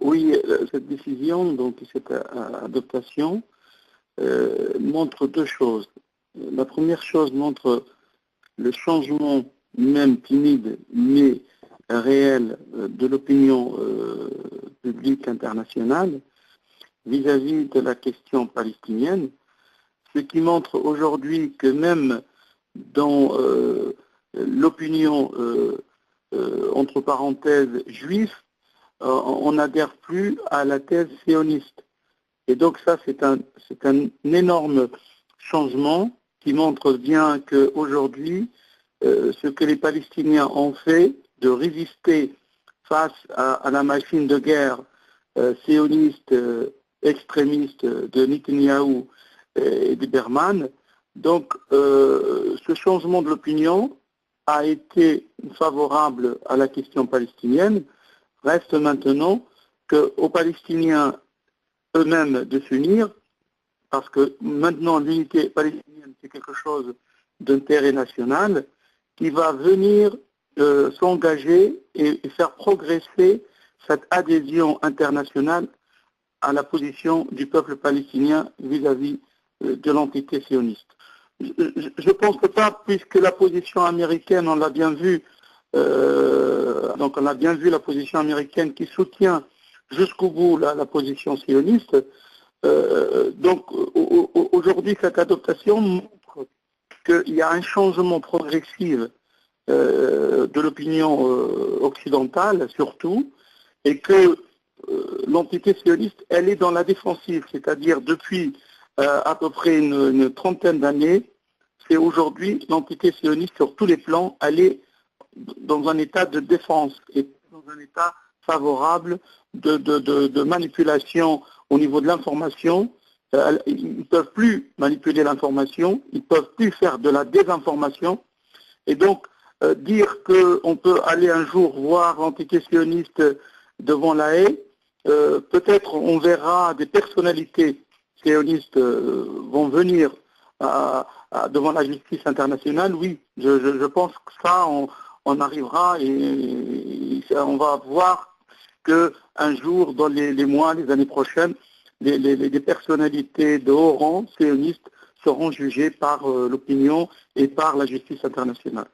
Oui, cette décision, donc cette adaptation, montre deux choses. La première chose montre le changement, même timide, mais réel, de l'opinion publique internationale vis-à-vis de la question palestinienne, ce qui montre aujourd'hui que même dans l'opinion, entre parenthèses, juive, on n'adhère plus à la thèse sioniste. Et donc ça, c'est un énorme changement qui montre bien qu'aujourd'hui, ce que les Palestiniens ont fait de résister face à la machine de guerre sioniste, extrémiste de Netanyahou et de Berman, donc ce changement de l'opinion a été favorable à la question palestinienne. Reste maintenant qu'aux Palestiniens eux-mêmes de s'unir, parce que maintenant l'unité palestinienne c'est quelque chose d'intérêt national qui va venir s'engager et faire progresser cette adhésion internationale à la position du peuple palestinien vis-à-vis de l'entité sioniste. Je ne pense pas, puisque la position américaine, on l'a bien vu, donc on a bien vu la position américaine qui soutient jusqu'au bout la position sioniste. Donc aujourd'hui, cette adoption montre qu'il y a un changement progressif de l'opinion occidentale surtout, et que l'entité sioniste, elle est dans la défensive, c'est-à-dire depuis à peu près une trentaine d'années, c'est aujourd'hui l'entité sioniste sur tous les plans, elle est dans un état de défense et dans un état favorable de manipulation au niveau de l'information. Ils ne peuvent plus manipuler l'information, ils ne peuvent plus faire de la désinformation. Et donc, dire qu'on peut aller un jour voir l'entité sioniste devant la Haye, peut-être on verra des personnalités sionistes vont venir devant la justice internationale. Oui, je pense que ça, on arrivera et on va voir qu'un jour, dans les mois, les années prochaines, des personnalités de haut rang sionistes seront jugées par l'opinion et par la justice internationale.